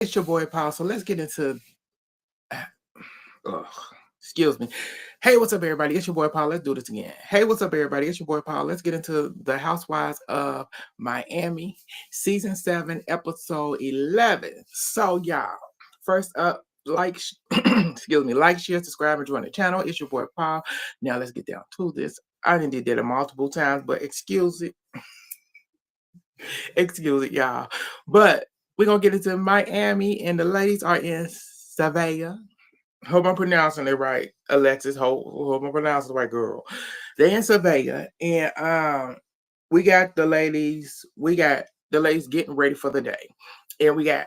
It's your boy Paul. So let's get into ugh, excuse me. Hey, what's up, everybody? It's your boy Paul. Let's do this again. Hey, what's up, everybody? It's your boy Paul. Let's get into the Housewives of Miami, season 7, episode 11. So, y'all, first up, excuse me, like, share, subscribe, and join the channel. It's your boy Paul. Now let's get down to this. I didn't did that multiple times, but excuse it, y'all. But we're gonna get into Miami, and the ladies are in Savannah. Hope I'm pronouncing it right, Alexis. Hope I'm pronouncing it right, girl. They in Savannah, and we got the ladies. We got the ladies getting ready for the day, and we got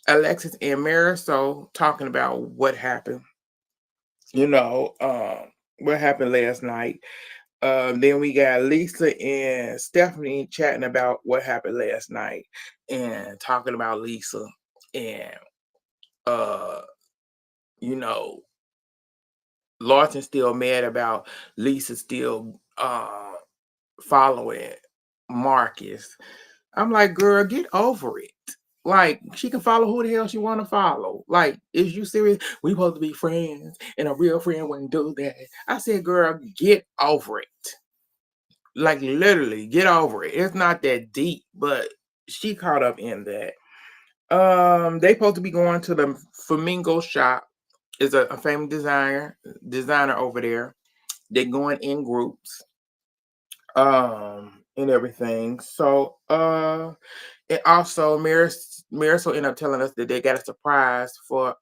Alexis and Marisol talking about what happened. What happened last night. Then we got Lisa and Stephanie chatting about what happened last night and talking about Lisa and uh you know Lawson still mad about Lisa still following Marcus. I'm like, girl, get over it. Like, she can follow who the hell she want to follow. Like, is you serious? We supposed to be friends, and a real friend wouldn't do that. I said, girl, get over it. Like, literally, get over it. It's not that deep, but she caught up in that. They supposed to be going to the Flamingo shop. Is a famous designer over there. They're going in groups, and everything. So, and also Marisol ended up telling us that they got a surprise for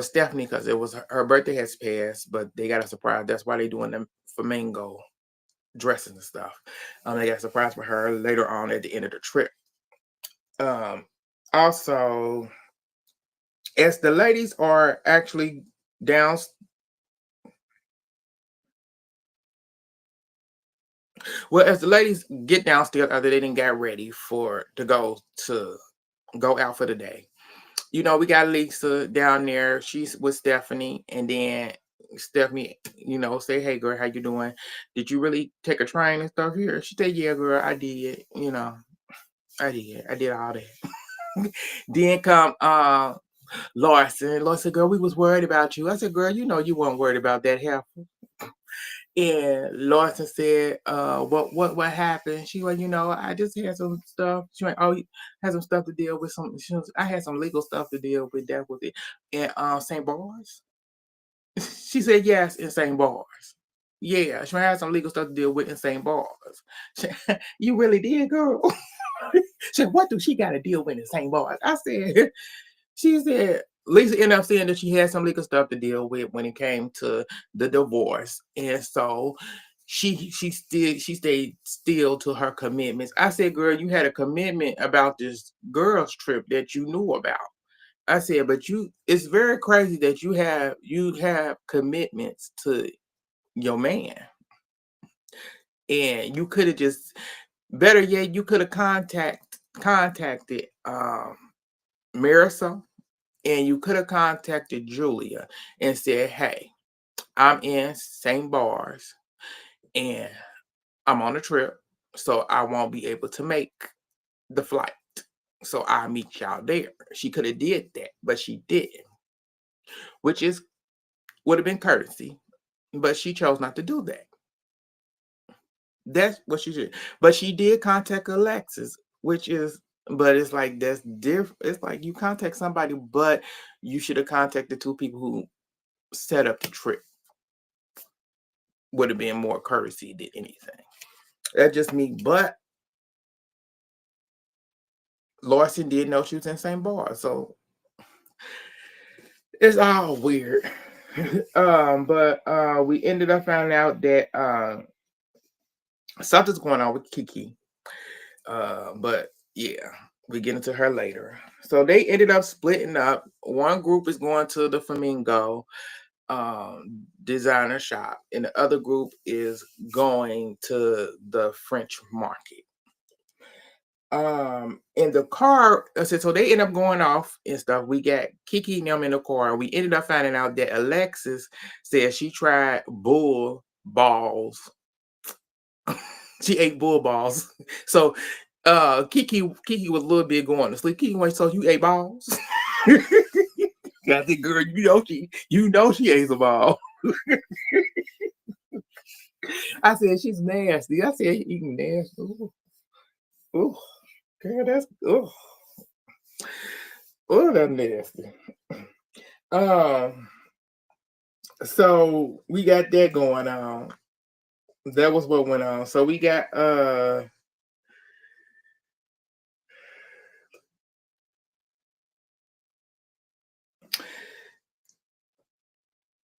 Stephanie because it was her birthday has passed, but they got a surprise. That's why they doing the flamingo dresses and stuff. They got a surprise for her later on at the end of the trip. Also, as the ladies are actually down. Well, as the ladies get downstairs after they didn't get ready to go out for the day. We got Lisa down there. She's with Stephanie, and then Stephanie, say, "Hey, girl, how you doing? Did you really take a train and stuff here?" She said, "Yeah, girl, I did. I did. I did all that." Then come Larson. Larson, girl, we was worried about you. I said, "Girl, you weren't worried about that half." And Lawson said, what happened? She went, I just had some stuff. She went, oh, you had some stuff to deal with. I had some legal stuff to deal with. That was it. And St. Bars? She said, yes, in St. Bars. Yeah, she had some legal stuff to deal with in St. Bars. You really did, girl? She said, what do she got to deal with in St. Bars? She said, Lisa ended up saying that she had some legal stuff to deal with when it came to the divorce. And so she stayed still to her commitments. I said, girl, you had a commitment about this girls trip that you knew about. I said, but it's very crazy that you have commitments to your man. And you could have just, better yet, you could have contacted Marisol. And you could have contacted Julia and said, hey, I'm in St. Bars and I'm on a trip, so I won't be able to make the flight. So I'll meet y'all there. She could have did that, but she didn't, which would have been courtesy, but she chose not to do that. That's what she did. But she did contact Alexis, but it's like that's different. It's like you contact somebody, but you should have contacted two people who set up the trip. Would have been more courtesy than anything. That's just me. But Larson did know she was in St. Bar, so it's all weird. But we ended up finding out that something's going on with Kiki. But yeah, we get into her later. So they ended up splitting up. One group is going to the Flamingo designer shop, and the other group is going to the French market. In the car, so they end up going off and stuff. We got Kiki and them in the car. We ended up finding out that Alexis said she tried bull balls. She ate bull balls. So Kiki was a little bit going to sleep. Kiki went, so you ate balls? I said, girl, you know she ate some balls. I said, she's nasty. I said, eating nasty. Ooh, ooh, girl, that's that's nasty. Um, so we got that going on. That was what went on. So we got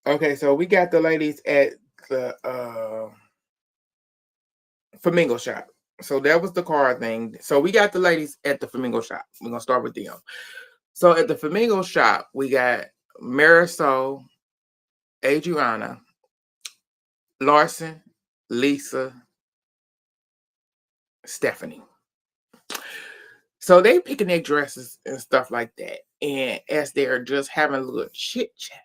okay, so we got the ladies at the Flamingo shop. So that was the car thing. So we got the ladies at the Flamingo shop. We're gonna start with them. So at the Flamingo shop, we got Marisol, Adriana, Larson, Lisa, Stephanie. So they picking their dresses and stuff like that. And as they're just having a little chit chat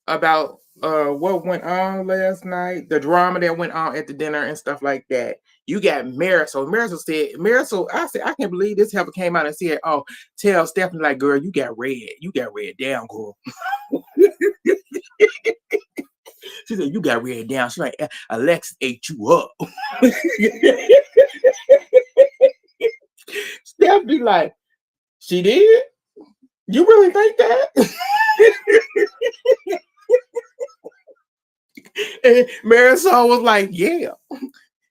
about what went on last night, the drama that went on at the dinner and stuff like that. You got Marisol. Marisol, I said, I can't believe this helper came out and said, oh, tell Stephanie, like, girl, you got red down, girl. She said, you got red down. She's like, Alexis ate you up. Stephanie like, she did? You really think that? And Marisol was like, yeah.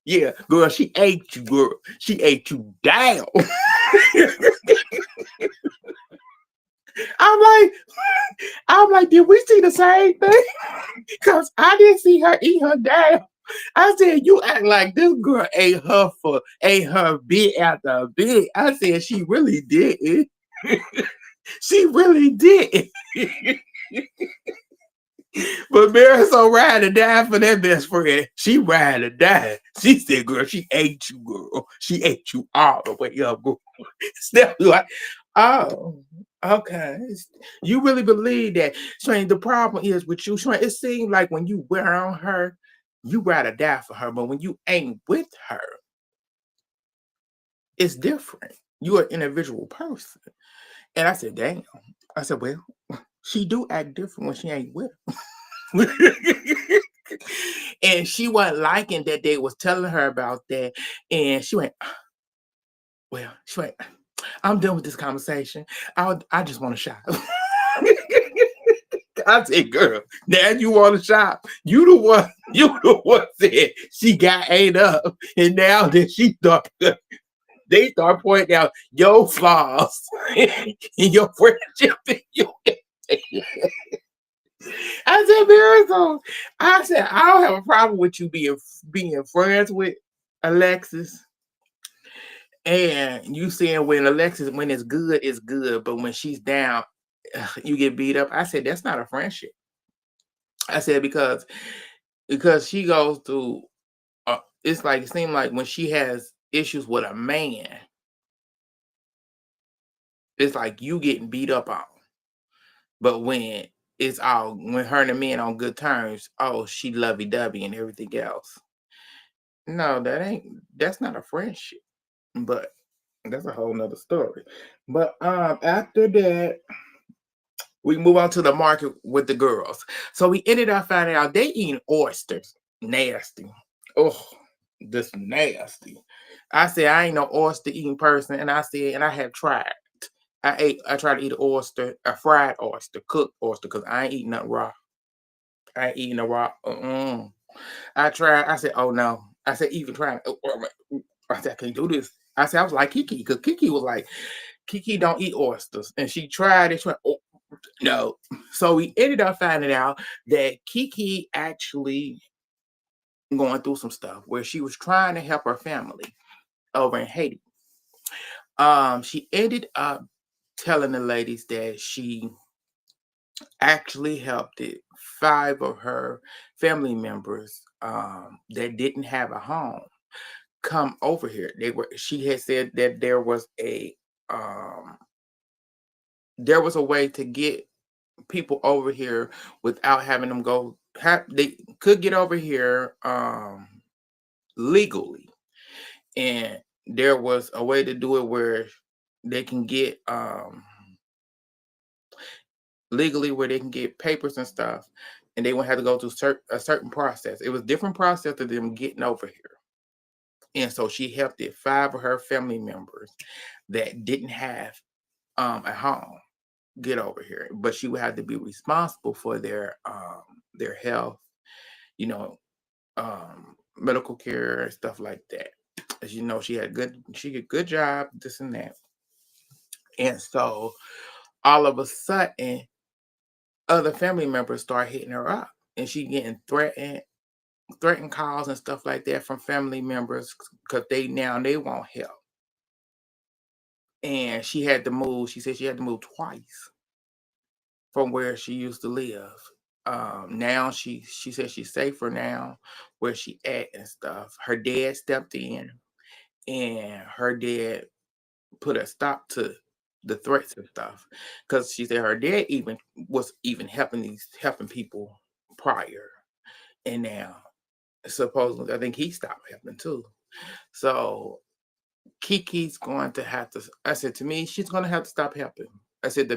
Yeah, girl, she ate you, girl. She ate you down. I'm like, did we see the same thing? Because I didn't see her eat her down. I said, you act like this girl ate her bit after bit. I said, she really did it. She really did. But Marisol ride or die for that best friend. She ride or die. She said, girl, she ate you, girl. She ate you all the way up, girl. Steph like, oh, okay. You really believe that. Shane, the problem is with you, Shane, it seems like when you wear on her, you ride or die for her. But when you ain't with her, it's different. You're an individual person. And I said, damn. I said, well, she do act different when she ain't with her. And she wasn't liking that they was telling her about that. And she went, well, I'm done with this conversation. I just want to shop. I said, girl, now you want to shop. You the one said she got ate up. And now that they start pointing out your flaws in your friendship. I said, Miracle. I said, I don't have a problem with you being friends with Alexis. And you saying when it's good, it's good. But when she's down, you get beat up. I said, that's not a friendship. I said, because she goes through, it's like, it seems like when she has issues with a man, it's like you getting beat up on. But when her and the men on good terms, oh, she lovey-dovey and everything else. No, that's not a friendship. But that's a whole nother story. But after that, we move on to the market with the girls. So we ended up finding out they eating oysters. Nasty. Oh, this nasty. I said I ain't no oyster eating person, and I said, and I have tried. I tried to eat an oyster, a fried oyster, cooked oyster, because I ain't eating nothing raw. I ain't eating a raw. I tried. I said, oh no. I said, even trying. I said, I can't do this. I said, I was like Kiki, because Kiki was like, Kiki don't eat oysters. And she tried it. She went, oh, no. So we ended up finding out that Kiki actually going through some stuff where she was trying to help her family over in Haiti. She ended up telling the ladies that she actually helped 5 of her family members that didn't have a home come over here. She had said that there was a way to get people over here without having them they could get over here legally. and there was a way to do it where they can get legally where they can get papers and stuff, and they won't have to go through a certain process. It was different process of them getting over here. And so she helped it 5 of her family members that didn't have a home get over here, but she would have to be responsible for their health, you know, medical care and stuff like that. As you know, she did good job, this and that. And so all of a sudden, other family members start hitting her up, and she getting threatened calls and stuff like that from family members because they want help. And she had to move. She said she had to move twice from where she used to live. Now she says she's safer now where she at and stuff. Her dad stepped in, and her dad put a stop to the threats and stuff because she said her dad even helping people prior, and now supposedly I think he stopped helping too. So Kiki's going to have to. I said to me, she's going to have to stop helping. I said the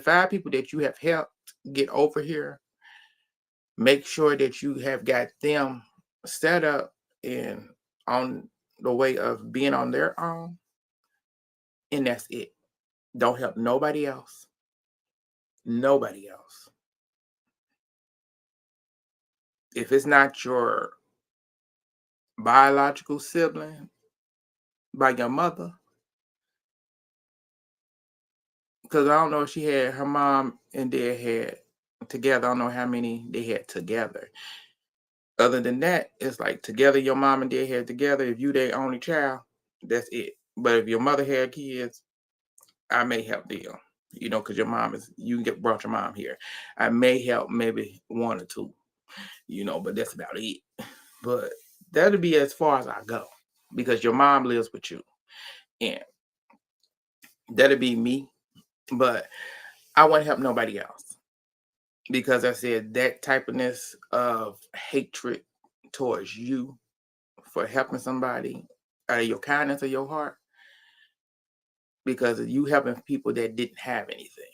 5 people that you have helped get over here, make sure that you have got them set up and on the way of being on their own, and that's it. Don't help nobody else. Nobody else. If it's not your biological sibling by your mother, because I don't know if she had her mom and dad had together. I don't know how many they had together. Other than that, it's like together your mom and dad had together. If you their only child, that's it. But if your mother had kids, I may help them. Because your mom is you get brought your mom here. I may help maybe 1 or 2, but that's about it. But that'll be as far as I go because your mom lives with you. And that'll be me. But I won't help nobody else. Because I said that typeness of hatred towards you for helping somebody out of your kindness of your heart, because you helping people that didn't have anything,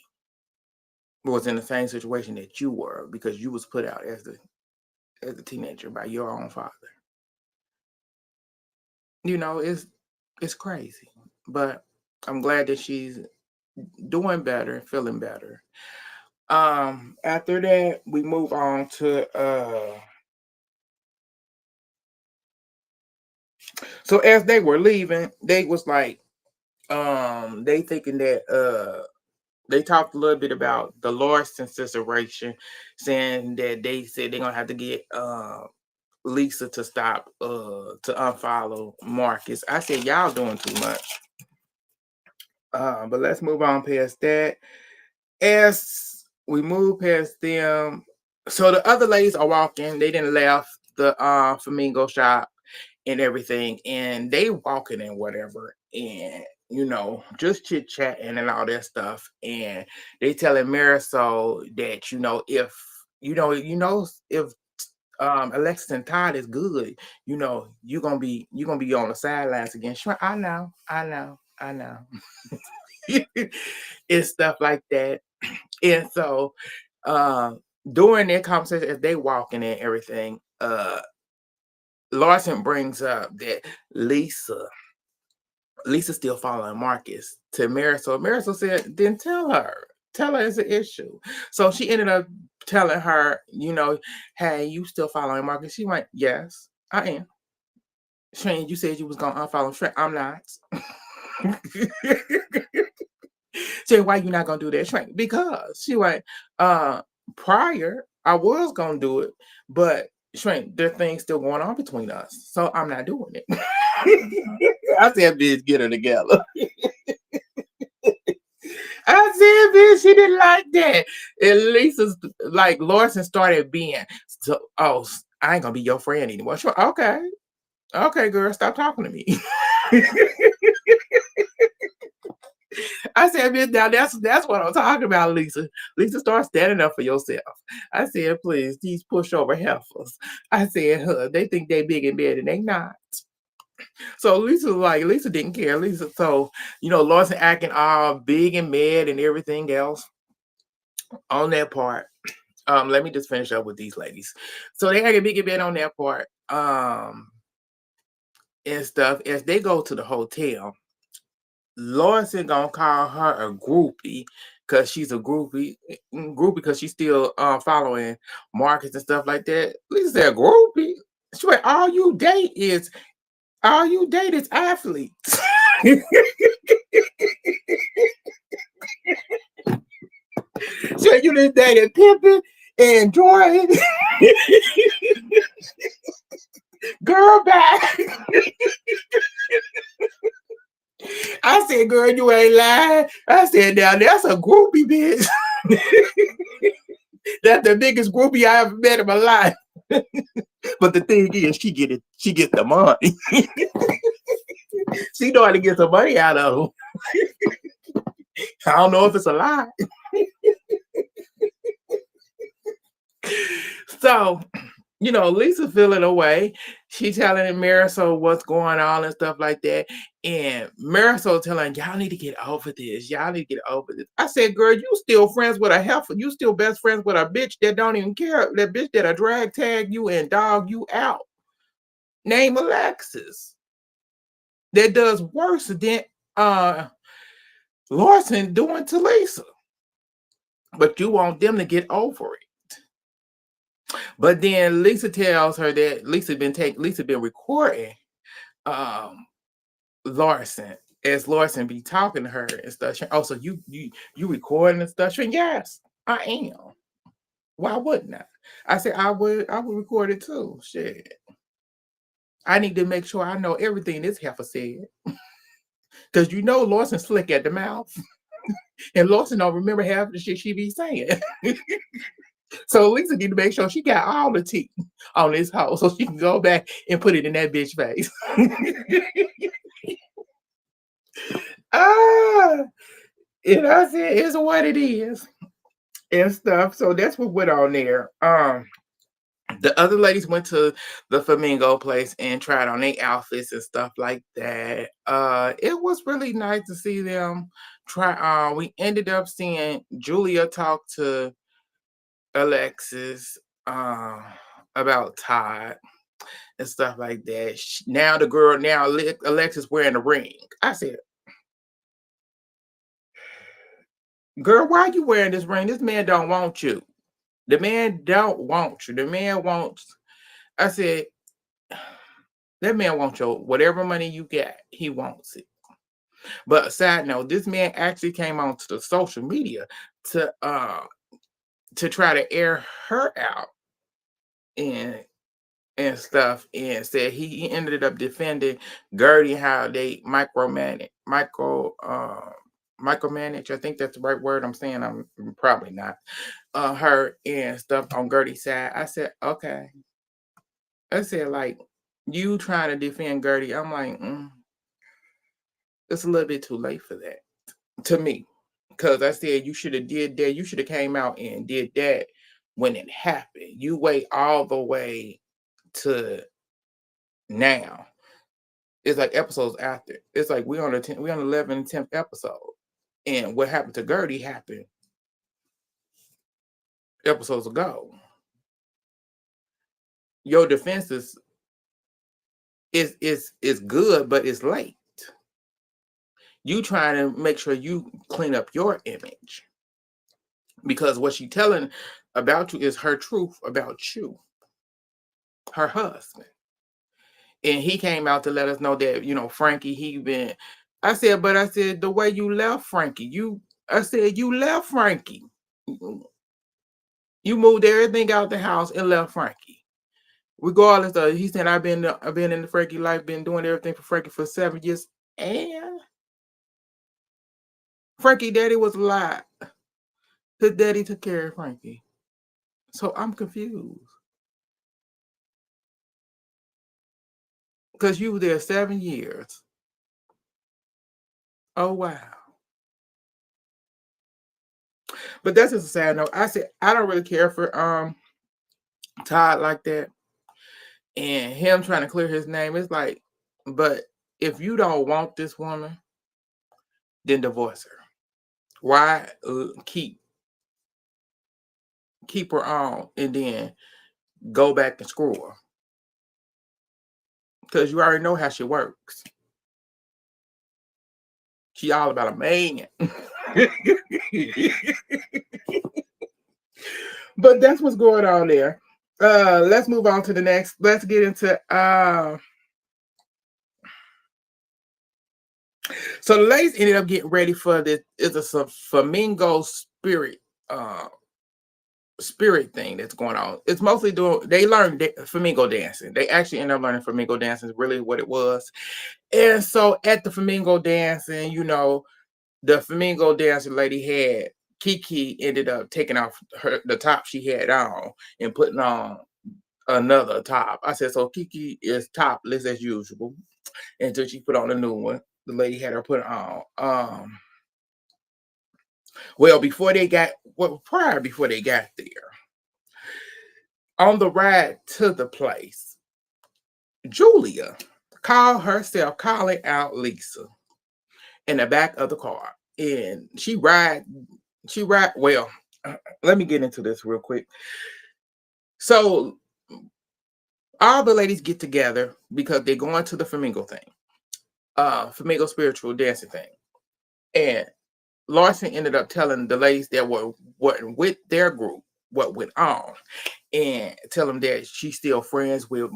was in the same situation that you were because you was put out as a teenager by your own father. It's crazy, but I'm glad that she's doing better, feeling better. After that, we move on to so as they were leaving, they was like, they thinking that they talked a little bit about the Larson situation, saying that they said they're gonna have to get Lisa to stop to unfollow Marcus. I said y'all doing too much. But let's move on past that. As we move past them, so the other ladies are walking. They didn't left the flamingo shop and everything, and they walking and whatever, and just chit chatting and all that stuff. And they telling Marisol that if Alexis and Todd is good, you're gonna be on the sidelines again. Sure, I know. And stuff like that. And so during their conversation as they walking and everything, Larson brings up that Lisa's still following Marcus to Marisol. Marisol said, then tell her. Tell her it's an issue. So she ended up telling her, hey, you still following Marcus? She went, yes, I am. Shane, you said you was gonna unfollow Shrek. I'm not. Say, why you not gonna do that, Shrek? Because she went, prior, I was gonna do it, but Shrek, there are things still going on between us. So I'm not doing it. I said, bitch, get her together. I said, bitch, she didn't like that. And Lisa's like Larson started being so, oh, I ain't gonna be your friend anymore. She went, okay, girl, stop talking to me. I said, bitch, now that's what I'm talking about, Lisa. Lisa, start standing up for yourself. I said, please, these pushover heifers. I said, they think they big and bad, and they not. So Lisa didn't care. So Lawson acting all big and mad and everything else on that part. Let me just finish up with these ladies. So they acting big and mad on that part. And stuff as they go to the hotel. Lawson gonna call her a groupie because she's a groupie because she's still following Marcus and stuff like that. Lisa said groupie. She went, all you date is athletes. So you just dated Pippen and Jordan. Girl back. I said, girl, you ain't lying. I said, now that's a groupie, bitch. That's the biggest groupie I ever met in my life. But the thing is, she get the money. She know how to get some money out of them. I don't know if it's a lie. So, Lisa feeling away. She telling Marisol what's going on and stuff like that. And Marisol telling, y'all need to get over this. Y'all need to get over this. I said, girl, you still friends with a heifer. You still best friends with a bitch that don't even care. That bitch that'll drag tag you and dog you out. Name Alexis. That does worse than Lawson doing to Lisa. But you want them to get over it. But then Lisa tells her that Lisa been recording Larson as Larson be talking to her and stuff. Oh, so you recording and stuff? Yes, I am. Why wouldn't I? I said I would record it too. Shit. I need to make sure I know everything this heifer said. Because Lawson slick at the mouth. And Lawson don't remember half the shit she be saying. So Lisa need to make sure she got all the tea on this hoe so she can go back and put it in that bitch face. I said it's what it is and stuff. So that's what went on there. The other ladies went to the Flamingo place and tried on their outfits and stuff like that. It was really nice to see them try. We ended up seeing Julia talk to Alexis about Todd and stuff like that. Now Alexis wearing a ring. I said, girl, why are you wearing this ring? This man don't want you. The man don't want you. The man wants. I said, that man wants your whatever money you get. He wants it. But side note, this man actually came onto the social media to try to air her out and stuff, and said he ended up defending Gertie, how they micromanage. I think that's the right word I'm saying. I'm probably not. Her and stuff on Gertie's side. I said, okay. I said, like, you trying to defend Gertie. I'm like, it's a little bit too late for that. To me. Because I said you should have did that. You should have came out and did that when it happened. You wait all the way to now. It's like episodes after. It's like we're on 11 and 10th episode. And what happened to Gertie happened episodes ago. Your defense is good, but it's late. You trying to make sure you clean up your image. Because what she telling about you is her truth about you. Her husband. And he came out to let us know that, Frankie, I said, the way you left Frankie, you left Frankie. You moved everything out the house and left Frankie. Regardless of, he said, I've been in the Frankie life, been doing everything for Frankie for 7 years. And Frankie daddy was alive. His daddy took care of Frankie. So I'm confused. Because you were there 7 years. Oh, wow. But that's just a sad note. I said, I don't really care for Todd like that. And him trying to clear his name. It's like, But if you don't want this woman, then divorce her. Why keep her on and then go back and screw her? Because you already know how she works. She all about a man. But that's what's going on there. Let's move on to the next. Let's get into so the ladies ended up getting ready for this. It's a flamingo uh spirit thing that's going on. It's mostly doing they learned flamingo dancing. They actually ended up learning flamingo dancing is really what it was. And so at the flamingo dancing, the flamingo dancing lady had Kiki ended up taking off the top she had on and putting on another top. I said, so Kiki is topless as usual until she put on a new one. The lady had her put on. Well, before they got there, on the ride to the place, Julia called herself calling out Lisa in the back of the car. And well, let me get into this real quick. So all the ladies get together because they're going to the flamingo thing, flamingo spiritual dancing thing. And Larson ended up telling the ladies that were with their group what went on, and tell them that she's still friends with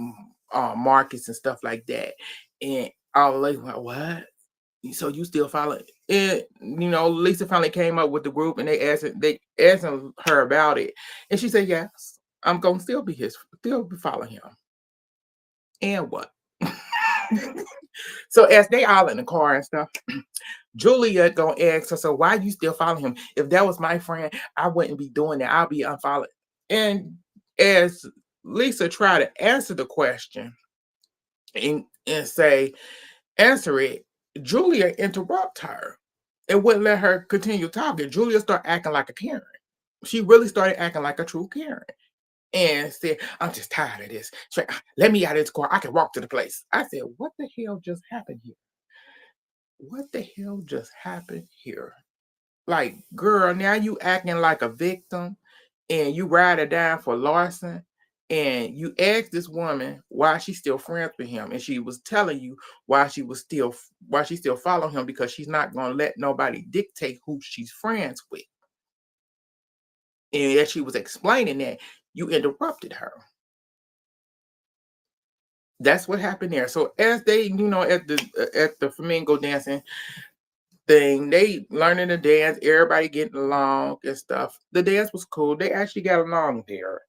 Marcus and stuff like that. And all the ladies went, what? So you still follow? And Lisa finally came up with the group, and they asked her about it, and she said, "Yes, I'm gonna still be following him." And what? So as they all in the car and stuff, Julia gonna ask her, so why you still following him? If that was my friend, I wouldn't be doing that. I'll be unfollowed. And as Lisa tried to answer the question and say, answer it, Julia interrupt her and wouldn't let her continue talking. Julia started acting like a Karen. She really started acting like a true Karen and said, I'm just tired of this. She said, let me out of this car. I can walk to the place. I said, what the hell just happened here? What the hell just happened here? Like, girl, now you acting like a victim and you ride it down for Larson. And you asked this woman why she's still friends with him, and she was telling you why she still following him, because she's not gonna let nobody dictate who she's friends with. And as she was explaining that, you interrupted her. That's what happened there. So as they, at the flamingo dancing thing, they learning to dance, everybody getting along and stuff. The dance was cool. They actually got along there.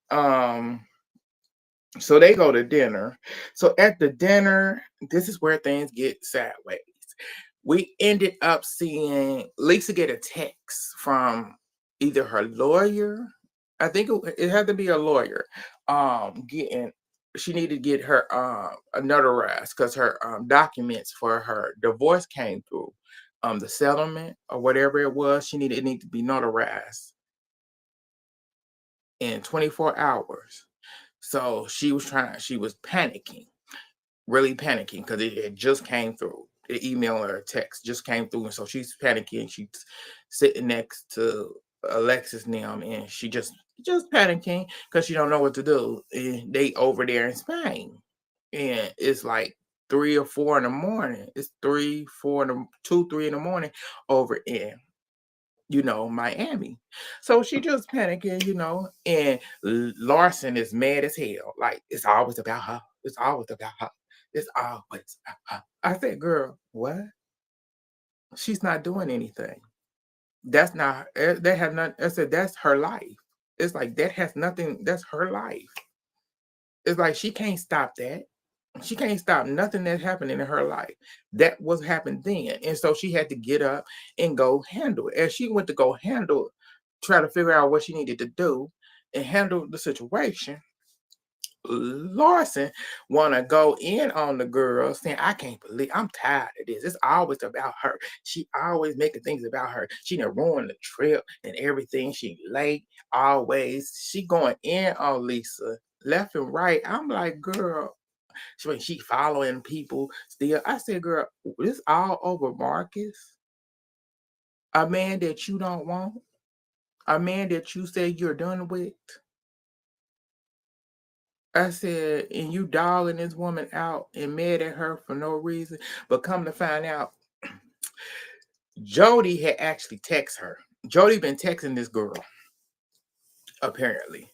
So they go to dinner. So at the dinner, this is where things get sideways. We ended up seeing Lisa get a text from either her lawyer. I think it had to be a lawyer. Getting She needed to get her notarized because her documents for her divorce came through. The settlement or whatever it was, it needed to be notarized in 24 hours. So she was panicking, really panicking, because it had just came through. The email or text just came through. And so she's panicking. She's sitting next to Alexis now, and she just panicking because she don't know what to do. And they over there in Spain. And it's like 3 or 4 in the morning. It's 3 in the morning over in Miami. So she just panicking, and Larson is mad as hell. Like, it's always about her. It's always about her. It's always about her. I said, girl, what? She's not doing anything. That's not, that have not, I said, that's her life. It's like, that has nothing, that's her life. It's like, she can't stop that. She can't stop nothing that's happening in her life. That was happened then. And so she had to get up and go handle it. As she went to go handle, try to figure out what she needed to do and handle the situation, Larson want to go in on the girl saying, I can't believe, I'm tired of this. It's always about her. She always making things about her. She done ruined the trip and everything. She late always. She going in on Lisa left and right. I'm like, girl. She following people still. I said, girl, this all over Marcus, a man that you don't want, a man that you say you're done with. I said, and you dogging this woman out and mad at her for no reason. But come to find out, Jody had actually texted her. Jody been texting this girl, apparently.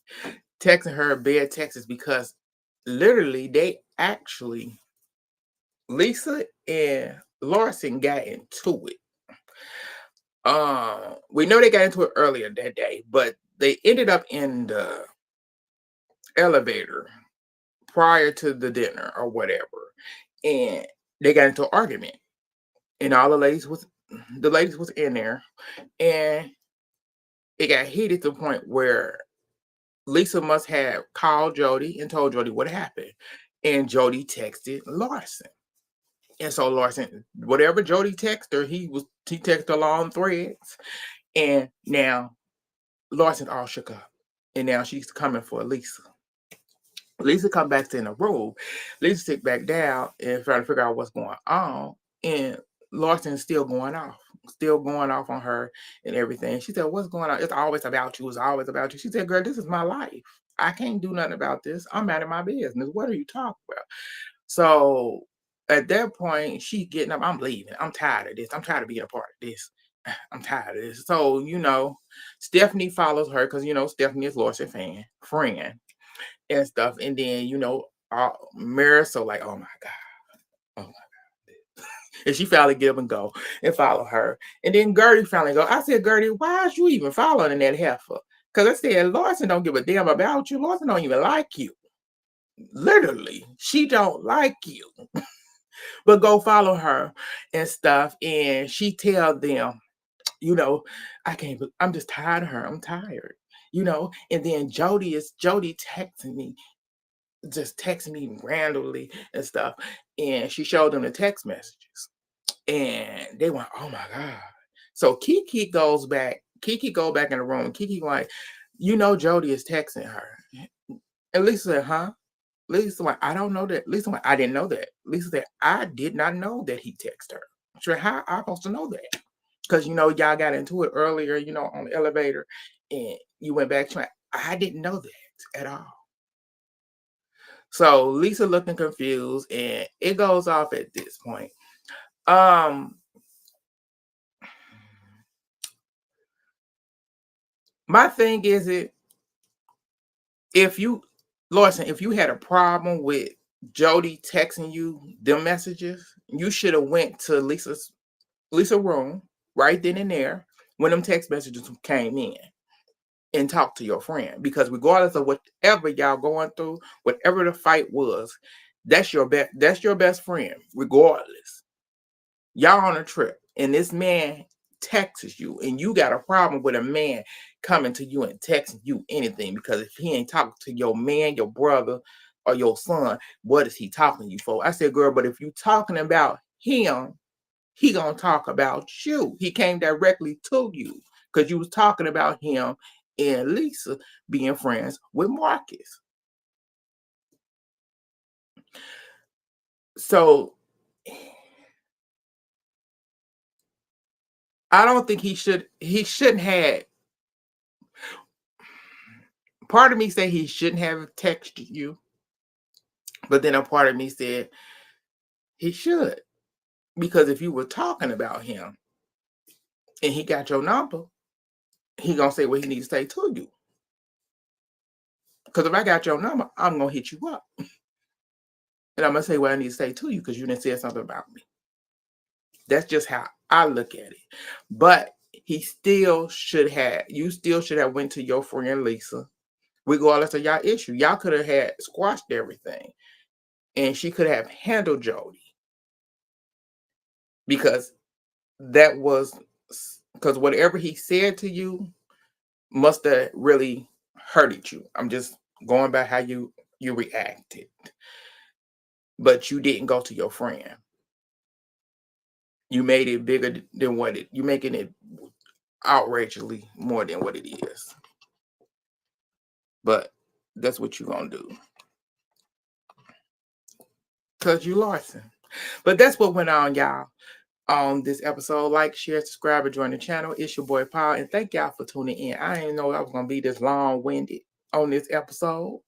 Texting her bad texts because literally they actually, Lisa and Larson got into it. We know they got into it earlier that day, but they ended up in the elevator prior to the dinner or whatever, and they got into an argument. And all the ladies was in there, and it got heated to the point where Lisa must have called Jody and told Jody what happened, and Jody texted Larson. And so Larson, whatever Jody texted her, he texted her long threads, and now Larson all shook up, and now she's coming for Lisa. Lisa come back in the room. Lisa sit back down and trying to figure out what's going on, and Larson's still going off on her and everything. She said, "What's going on? It's always about you. It's always about you." She said, "Girl, this is my life. I can't do nothing about this. I'm out of my business. What are you talking about?" So at that point, she getting up. I'm leaving. I'm tired of this. I'm tired of being a part of this. I'm tired of this. So, Stephanie follows her because, Stephanie is Larson friend and stuff. And then, Marisol like, oh my God. Oh my God. And she finally get up and go and follow her. And then Gertie finally go. I said, Gertie, why is you even following that heifer? Because I said, Larson don't give a damn about you. Larson don't even like you. Literally, she don't like you. But go follow her and stuff. And she tell them, I can't, I'm just tired of her. I'm tired. And then Jody texting me, just texting me randomly and stuff. And she showed them the text messages. And they went, oh my God. So Kiki go back in the room. Kiki like, Jody is texting her. And Lisa said, huh? Lisa went, I don't know that. Lisa went, I didn't know that. Lisa said, I did not know that he texted her. She said, how I supposed to know that? Because, y'all got into it earlier, on the elevator. And you went back to I didn't know that at all. So Lisa looking confused, and it goes off at this point. My thing is Larson, if you had a problem with Jody texting you them messages, you should have went to Lisa room right then and there when them text messages came in and talked to your friend. Because regardless of whatever y'all going through, whatever the fight was, that's your best friend, regardless. Y'all on a trip, and this man texts you, and you got a problem with a man coming to you and texting you anything, because if he ain't talking to your man, your brother, or your son, what is he talking to you for? I said, girl, but if you talking about him, he gonna talk about you. He came directly to you because you was talking about him and Lisa being friends with Marcus. So I don't think he shouldn't have. Part of me said he shouldn't have texted you, but then a part of me said he should, because if you were talking about him and he got your number, he gonna say what he needs to say to you. Because if I got your number, I'm gonna hit you up, and I'm gonna say what I need to say to you because you didn't say something about me. That's just how I look at it. But you still should have went to your friend Lisa, regardless of y'all issue. Y'all could have had squashed everything, and she could have handled Jody, because whatever he said to you must have really hurted you. I'm just going by how you reacted, but you didn't go to your friend. You made it bigger than you're making it outrageously more than what it is. But that's what you're gonna do. because you Larson. But that's what went on, y'all, on this episode. Like, share, subscribe, and join the channel. It's your boy Paul, and thank y'all for tuning in. I didn't know I was gonna be this long-winded on this episode.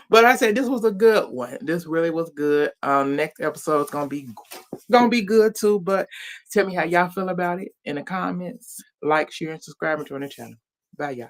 But I said this was a good one. This really was good. Next episode is gonna be good too. But tell me how y'all feel about it in the comments. Like, share, and subscribe, and join the channel. Bye, y'all.